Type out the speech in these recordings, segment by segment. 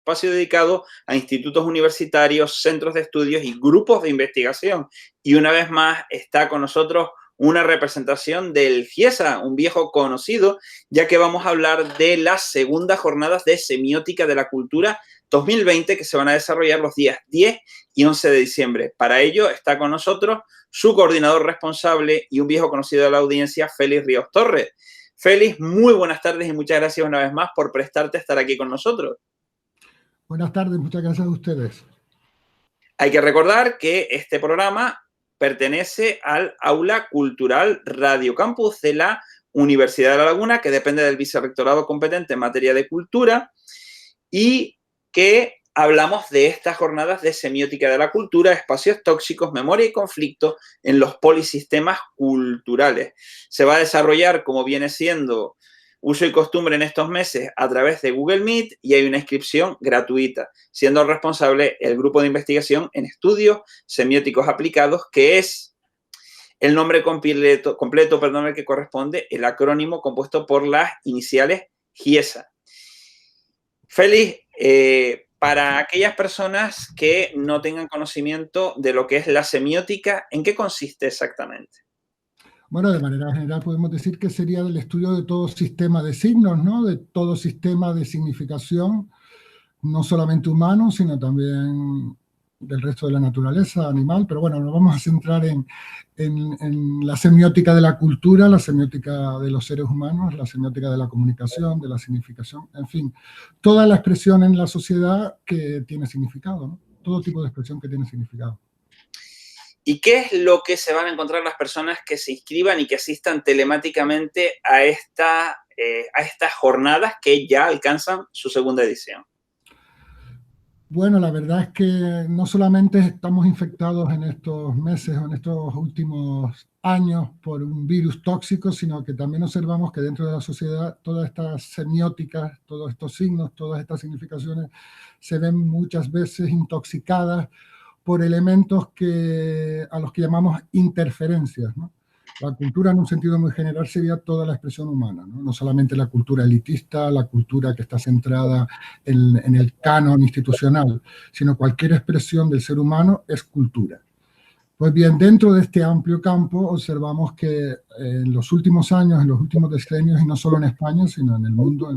espacio dedicado a institutos universitarios, centros de estudios y grupos de investigación. Y una vez más está con nosotros una representación del GIESA, un viejo conocido, ya que vamos a hablar de las segundas jornadas de semiótica de la cultura 2020 que se van a desarrollar los días 10 y 11 de diciembre. Para ello está con nosotros su coordinador responsable y un viejo conocido de la audiencia, Félix Ríos Torres. Félix, muy buenas tardes y muchas gracias una vez más por prestarte a estar aquí con nosotros. Buenas tardes, muchas gracias a ustedes. Hay que recordar que este programa pertenece al Aula Cultural Radio Campus de la Universidad de La Laguna, que depende del vicerrectorado competente en materia de cultura, y que hablamos de estas jornadas de semiótica de la cultura, espacios tóxicos, memoria y conflicto en los polisistemas culturales. Se va a desarrollar, como viene siendo uso y costumbre en estos meses, a través de Google Meet, y hay una inscripción gratuita, siendo responsable el grupo de investigación en estudios semióticos aplicados, que es el nombre completo, el que corresponde, el acrónimo compuesto por las iniciales GIESA. Félix, para aquellas personas que no tengan conocimiento de lo que es la semiótica, ¿en qué consiste exactamente? Bueno, de manera general podemos decir que sería el estudio de todo sistema de signos, ¿no? De todo sistema de significación, no solamente humano, sino también del resto de la naturaleza, animal. Pero bueno, nos vamos a centrar en la semiótica de la cultura, la semiótica de los seres humanos, la semiótica de la comunicación, de la significación, en fin, toda la expresión en la sociedad que tiene significado, ¿no? Todo tipo de expresión que tiene significado. ¿Y qué es lo que se van a encontrar las personas que se inscriban y que asistan telemáticamente a estas jornadas que ya alcanzan su segunda edición? Bueno, la verdad es que no solamente estamos infectados en estos meses o en estos últimos años por un virus tóxico, sino que también observamos que dentro de la sociedad todas estas semióticas, todos estos signos, todas estas significaciones se ven muchas veces intoxicadas por elementos a los que llamamos interferencias, ¿no? La cultura, en un sentido muy general, sería toda la expresión humana, ¿no? No solamente la cultura elitista, la cultura que está centrada en el canon institucional, sino cualquier expresión del ser humano es cultura. Pues bien, dentro de este amplio campo observamos que en los últimos años, en los últimos decenios, y no solo en España, sino en el mundo,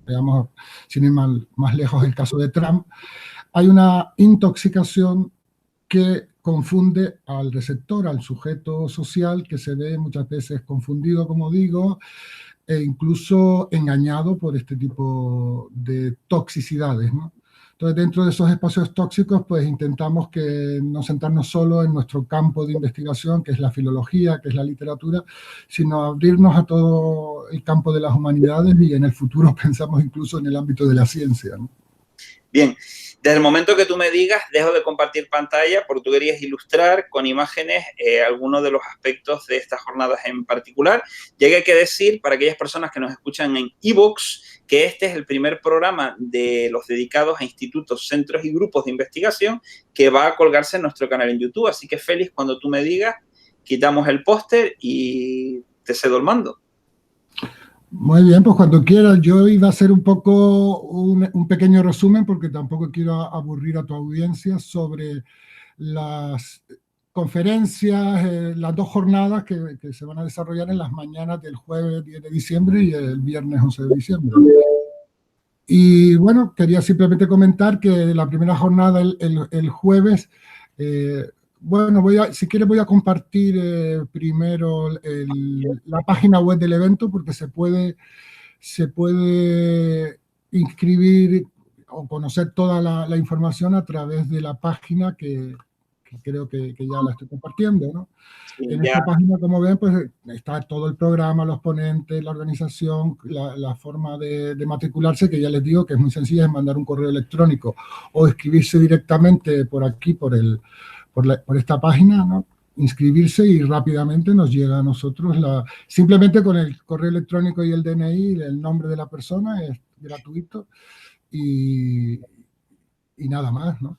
veamos, sin ir más lejos, el caso de Trump, hay una intoxicación que confunde al receptor, al sujeto social, que se ve muchas veces confundido, como digo, e incluso engañado por este tipo de toxicidades, ¿no? Entonces, dentro de esos espacios tóxicos, pues intentamos que no centrarnos solo en nuestro campo de investigación, que es la filología, que es la literatura, sino abrirnos a todo el campo de las humanidades, y en el futuro pensamos incluso en el ámbito de la ciencia, ¿no? Bien, desde el momento que tú me digas, dejo de compartir pantalla porque tú querías ilustrar con imágenes algunos de los aspectos de estas jornadas en particular. Y hay que decir, para aquellas personas que nos escuchan en iVoox, que este es el primer programa de los dedicados a institutos, centros y grupos de investigación que va a colgarse en nuestro canal en YouTube. Así que, Félix, cuando tú me digas, quitamos el póster y te cedo el mando. Muy bien, pues cuando quieras. Yo iba a hacer un poco un pequeño resumen, porque tampoco quiero aburrir a tu audiencia, sobre las conferencias, las dos jornadas que se van a desarrollar en las mañanas del jueves 10 de diciembre y el viernes 11 de diciembre. Y bueno, quería simplemente comentar que la primera jornada el jueves, bueno, si quieres voy a compartir primero la página web del evento, porque se puede inscribir o conocer toda la información a través de la página que creo que ya la estoy compartiendo, ¿no? Sí, en esta página, como ven, pues está todo el programa, los ponentes, la organización, la forma de matricularse, que ya les digo que es muy sencilla, es mandar un correo electrónico o escribirse directamente por aquí, por esta página, ¿no? Inscribirse, y rápidamente nos llega a nosotros simplemente con el correo electrónico y el DNI, el nombre de la persona, es gratuito y nada más, ¿no?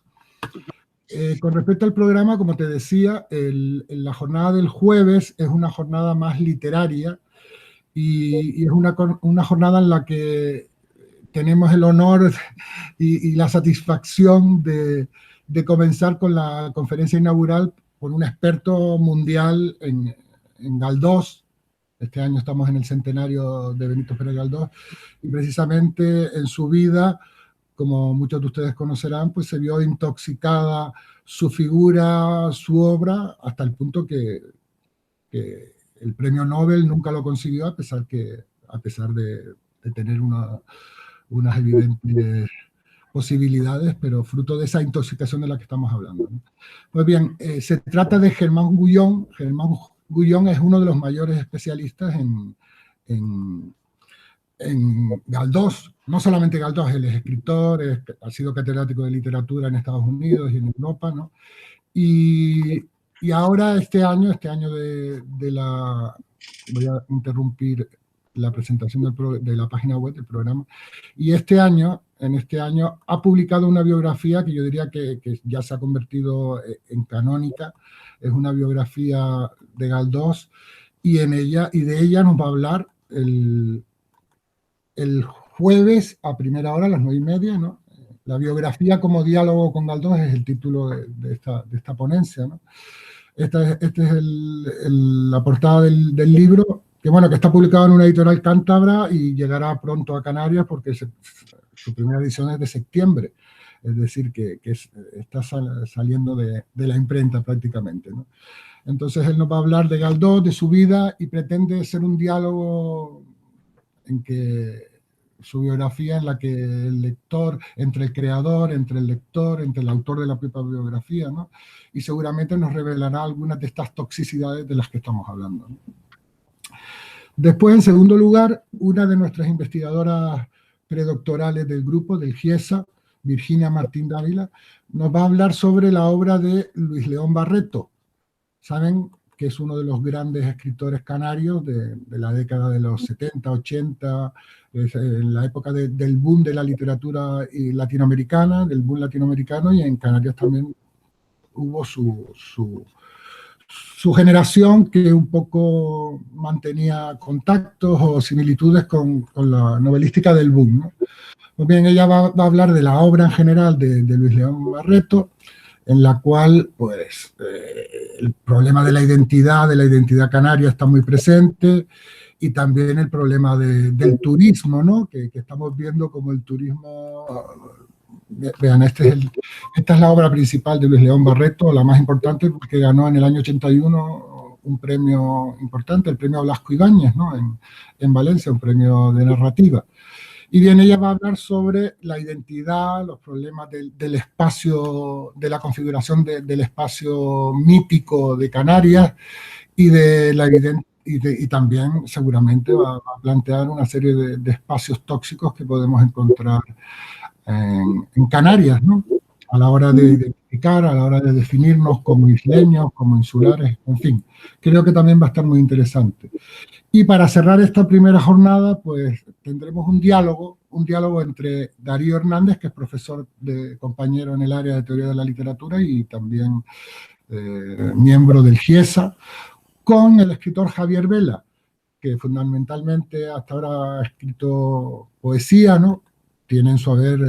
Con respecto al programa, como te decía, la jornada del jueves es una jornada más literaria y es una jornada en la que tenemos el honor y la satisfacción de comenzar con la conferencia inaugural con un experto mundial en Galdós. Este año estamos en el centenario de Benito Pérez Galdós, y precisamente en su vida, como muchos de ustedes conocerán, pues se vio intoxicada su figura, su obra, hasta el punto que el premio Nobel nunca lo consiguió, a pesar de tener unas evidentes posibilidades, pero fruto de esa intoxicación de la que estamos hablando, ¿no? Pues bien, se trata de Germán Guyon. Germán Guyon es uno de los mayores especialistas en Galdós. No solamente Galdós, él es escritor, ha sido catedrático de literatura en Estados Unidos y en Europa, ¿no? Y ahora este año voy a interrumpir la presentación de la página web del programa, y en este año ha publicado una biografía que yo diría que ya se ha convertido en canónica. Es una biografía de Galdós, y de ella nos va a hablar el jueves a primera hora, a las 9:30, ¿no? La biografía como diálogo con Galdós es el título de esta ponencia, ¿no? Esta es la portada del libro, que bueno, que está publicado en una editorial cántabra y llegará pronto a Canarias, porque su primera edición es de septiembre, es decir, que está saliendo de la imprenta prácticamente, ¿no? Entonces él nos va a hablar de Galdós, de su vida, y pretende ser un diálogo en que su biografía, en la que el lector, entre el creador, entre el lector, entre el autor de la propia biografía, ¿no? Y seguramente nos revelará algunas de estas toxicidades de las que estamos hablando, ¿no? Después, en segundo lugar, una de nuestras investigadoras predoctorales del grupo, del GIESA, Virginia Martín Dávila, nos va a hablar sobre la obra de Luis León Barreto. Saben que es uno de los grandes escritores canarios de la década de los 70, 80, en la época del boom de la literatura latinoamericana, del boom latinoamericano, y en Canarias también hubo su generación que un poco mantenía contactos o similitudes con la novelística del boom, ¿no? Pues bien, ella va a hablar de la obra en general de Luis León Barreto, en la cual pues, el problema de la identidad canaria está muy presente, y también el problema del turismo, ¿no? Que estamos viendo como el turismo... Vean, esta es la obra principal de Luis León Barreto, la más importante, porque ganó en el año 81 un premio importante, el premio Blasco Ibáñez, ¿no? En Valencia, un premio de narrativa. Y bien, ella va a hablar sobre la identidad, los problemas del espacio, de la configuración del espacio mítico de Canarias, y también seguramente va a plantear una serie de espacios tóxicos que podemos encontrar en Canarias, ¿no? A la hora de identificar, a la hora de definirnos como isleños, como insulares, en fin. Creo que también va a estar muy interesante. Y para cerrar esta primera jornada, pues tendremos un diálogo entre Darío Hernández, que es compañero en el área de teoría de la literatura y también miembro del GIESA, con el escritor Javier Vela, que fundamentalmente hasta ahora ha escrito poesía, ¿no? Tiene en su haber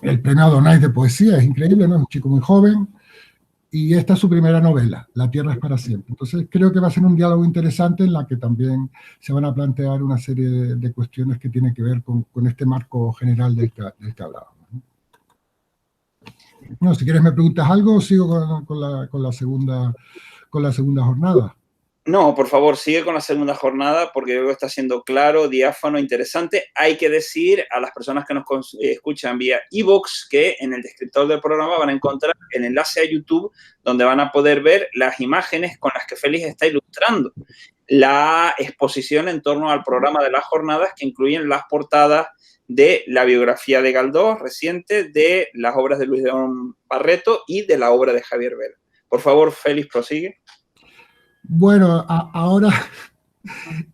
el premio Adonais de poesía, es increíble, ¿no? Es un chico muy joven, y esta es su primera novela, La Tierra es para siempre. Entonces creo que va a ser un diálogo interesante, en la que también se van a plantear una serie de cuestiones que tienen que ver con este marco general del que hablábamos. Bueno, si quieres me preguntas algo, o sigo con la segunda jornada. No, por favor, sigue con la segunda jornada, porque yo creo que está siendo claro, diáfano, interesante. Hay que decir a las personas que nos escuchan vía iVoox que en el descriptor del programa van a encontrar el enlace a YouTube, donde van a poder ver las imágenes con las que Félix está ilustrando la exposición en torno al programa de las jornadas, que incluyen las portadas de la biografía de Galdós reciente, de las obras de Luis León Barreto y de la obra de Javier Vela. Por favor, Félix, prosigue. Bueno, ahora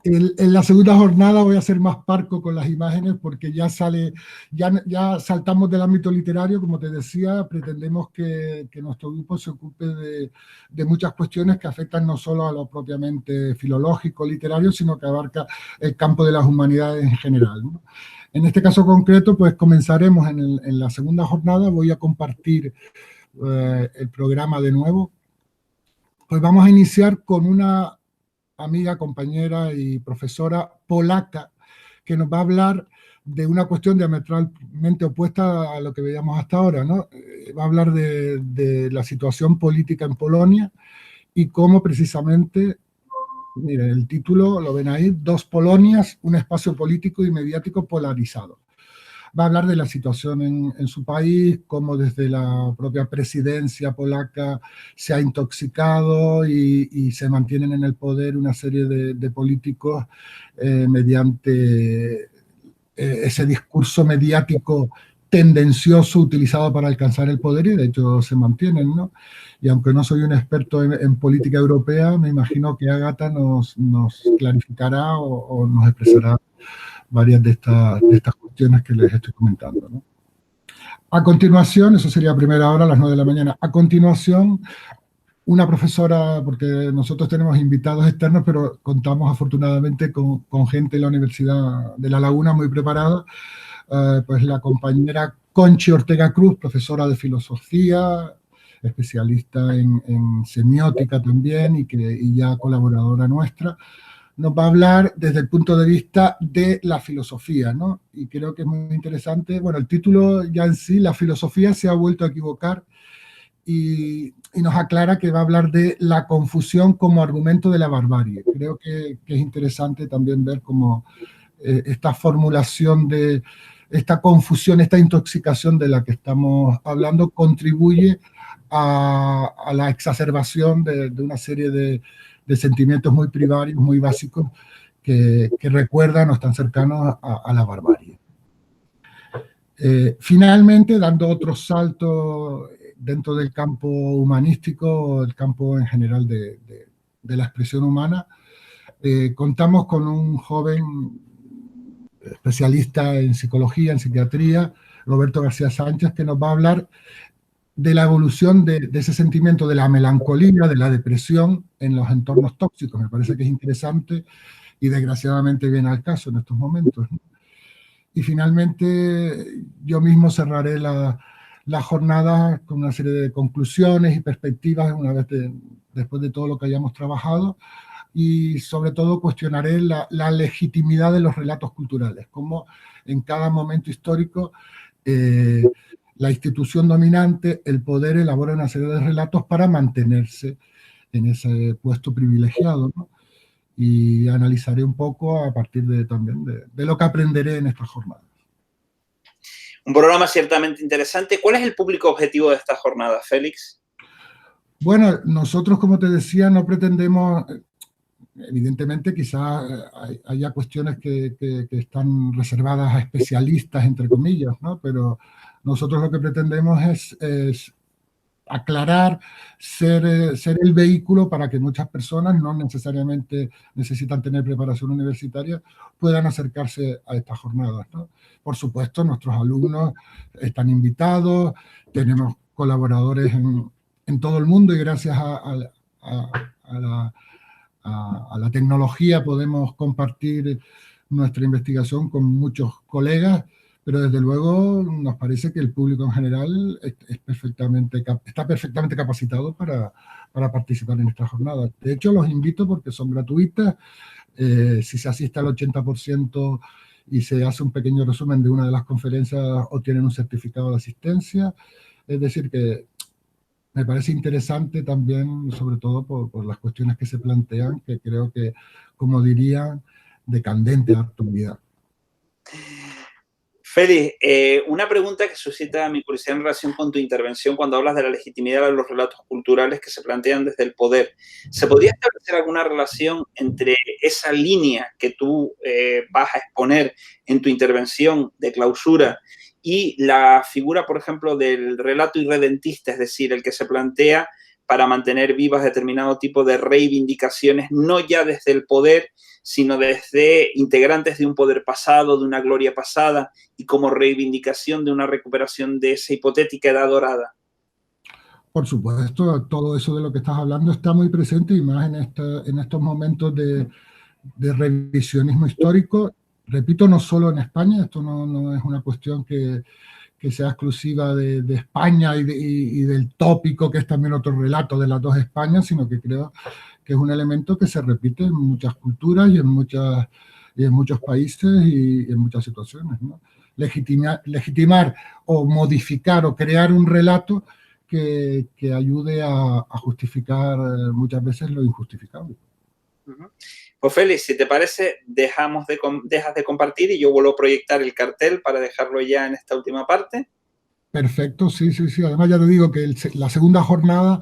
En la segunda jornada voy a ser más parco con las imágenes porque ya saltamos del ámbito literario, como te decía, pretendemos que nuestro grupo se ocupe de muchas cuestiones que afectan no solo a lo propiamente filológico, literario, sino que abarca el campo de las humanidades en general, ¿no? En este caso concreto, pues comenzaremos en la segunda jornada, voy a compartir el programa de nuevo. Pues vamos a iniciar con una amiga, compañera y profesora polaca que nos va a hablar de una cuestión diametralmente opuesta a lo que veíamos hasta ahora, ¿no? Va a hablar de la situación política en Polonia y cómo precisamente, miren, el título lo ven ahí, Dos Polonias, un espacio político y mediático polarizado. Va a hablar de la situación en su país, cómo desde la propia presidencia polaca se ha intoxicado y se mantienen en el poder una serie de políticos mediante ese discurso mediático tendencioso utilizado para alcanzar el poder y de hecho se mantienen, ¿no? Y aunque no soy un experto en política europea, me imagino que Ágata nos clarificará o nos expresará varias de estas cuestiones que les estoy comentando, ¿no? A continuación, eso sería a primera hora, a las 9 de la mañana. A continuación, una profesora, porque nosotros tenemos invitados externos, pero contamos afortunadamente con gente de la Universidad de La Laguna muy preparada, pues la compañera Conchi Ortega Cruz, profesora de filosofía, especialista en semiótica también y ya colaboradora nuestra, nos va a hablar desde el punto de vista de la filosofía, ¿no? Y creo que es muy interesante. Bueno, el título ya en sí, la filosofía se ha vuelto a equivocar y nos aclara que va a hablar de la confusión como argumento de la barbarie. Creo que es interesante también ver cómo esta formulación de esta confusión, esta intoxicación de la que estamos hablando contribuye a la exacerbación de una serie de sentimientos muy primarios, muy básicos, que recuerdan o están cercanos a la barbarie. Finalmente, dando otro salto dentro del campo humanístico, el campo en general de la expresión humana, contamos con un joven especialista en psicología, en psiquiatría, Roberto García Sánchez, que nos va a hablar de la evolución de ese sentimiento de la melancolía, de la depresión en los entornos tóxicos. Me parece que es interesante y desgraciadamente viene al caso en estos momentos, ¿no? Y finalmente yo mismo cerraré la jornada con una serie de conclusiones y perspectivas una vez después de todo lo que hayamos trabajado y sobre todo cuestionaré la legitimidad de los relatos culturales, cómo en cada momento histórico la institución dominante, el poder, elabora una serie de relatos para mantenerse en ese puesto privilegiado, ¿no? Y analizaré un poco a partir también de lo que aprenderé en estas jornadas. Un programa ciertamente interesante. ¿Cuál es el público objetivo de estas jornadas, Félix? Bueno, nosotros, como te decía, no pretendemos, evidentemente quizás haya cuestiones que están reservadas a especialistas, entre comillas, ¿no? Pero nosotros lo que pretendemos es aclarar, ser el vehículo para que muchas personas, no necesariamente necesitan tener preparación universitaria, puedan acercarse a estas jornadas, ¿no? Por supuesto, nuestros alumnos están invitados, tenemos colaboradores en todo el mundo y gracias a la tecnología podemos compartir nuestra investigación con muchos colegas, pero desde luego nos parece que el público en general está perfectamente capacitado para participar en estas jornadas. De hecho, los invito porque son gratuitas. Si se asiste al 80% y se hace un pequeño resumen de una de las conferencias, obtienen un certificado de asistencia. Es decir, que me parece interesante también, sobre todo por las cuestiones que se plantean, que creo que, como dirían, de candente actualidad. Félix, una pregunta que suscita mi curiosidad en relación con tu intervención cuando hablas de la legitimidad de los relatos culturales que se plantean desde el poder. ¿Se podría establecer alguna relación entre esa línea que tú vas a exponer en tu intervención de clausura y la figura, por ejemplo, del relato irredentista, es decir, el que se plantea para mantener vivas determinado tipo de reivindicaciones, no ya desde el poder, sino desde integrantes de un poder pasado, de una gloria pasada, y como reivindicación de una recuperación de esa hipotética edad dorada? Por supuesto, todo eso de lo que estás hablando está muy presente y más en estos momentos de revisionismo histórico. Repito, no solo en España, esto no es una cuestión que sea exclusiva de España y del tópico, que es también otro relato de las dos Españas, sino que creo que es un elemento que se repite en muchas culturas y en muchos países y en muchas situaciones, ¿no? Legitimar o modificar o crear un relato que ayude a justificar muchas veces lo injustificable. Pues Félix, si te parece, dejas de compartir y yo vuelvo a proyectar el cartel para dejarlo ya en esta última parte. Perfecto, sí. Además ya te digo que la segunda jornada,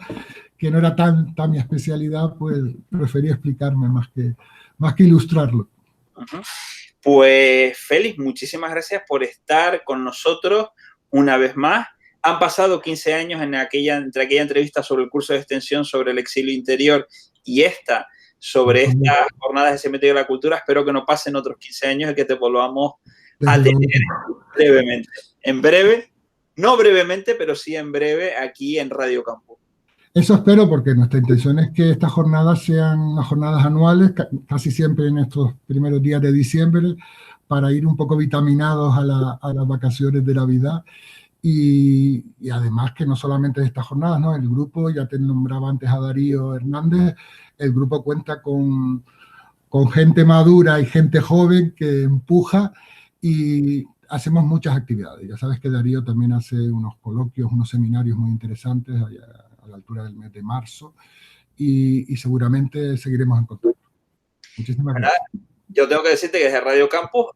que no era tan mi especialidad, pues preferí explicarme más que ilustrarlo. Pues Félix, muchísimas gracias por estar con nosotros una vez más. Han pasado 15 años entre aquella entrevista sobre el curso de extensión sobre el exilio interior y esta sobre estas jornadas de semiótica de la cultura. Espero que no pasen otros 15 años y que te volvamos a tener brevemente. En breve, no brevemente, pero sí en breve aquí en Radio Campus. Eso espero, porque nuestra intención es que estas jornadas sean unas jornadas anuales, casi siempre en estos primeros días de diciembre, para ir un poco vitaminados a las vacaciones de Navidad. Y además que no solamente de estas jornadas, ¿no? El grupo, ya te nombraba antes a Darío Hernández, el grupo cuenta con gente madura y gente joven que empuja y hacemos muchas actividades. Ya sabes que Darío también hace unos coloquios, unos seminarios muy interesantes a la altura del mes de marzo y seguramente seguiremos en contacto. Muchísimas gracias. Yo tengo que decirte que desde Radio Campus,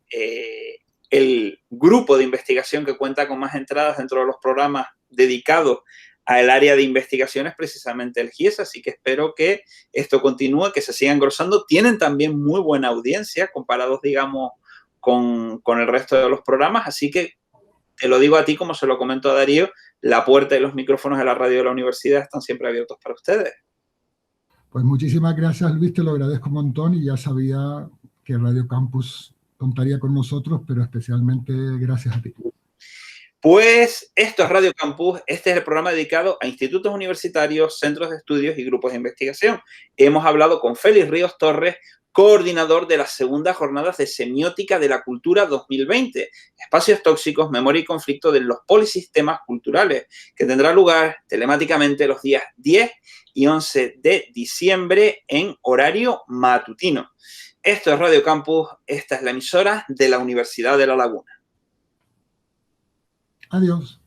el grupo de investigación que cuenta con más entradas dentro de los programas dedicados al área de investigación es precisamente el GIES, así que espero que esto continúe, que se siga engrosando. Tienen también muy buena audiencia comparados, digamos, con el resto de los programas, así que te lo digo a ti como se lo comento a Darío, la puerta y los micrófonos de la radio de la universidad están siempre abiertos para ustedes. Pues muchísimas gracias, Luis, te lo agradezco un montón y ya sabía que Radio Campus contaría con nosotros, pero especialmente gracias a ti. Pues esto es Radio Campus, este es el programa dedicado a institutos universitarios, centros de estudios y grupos de investigación. Hemos hablado con Félix Ríos Torres, coordinador de las segundas jornadas de Semiótica de la Cultura 2020, Espacios Tóxicos, Memoria y Conflicto de los Polisistemas Culturales, que tendrá lugar telemáticamente los días 10 y 11 de diciembre en horario matutino. Esto es Radio Campus, esta es la emisora de la Universidad de La Laguna. Adiós.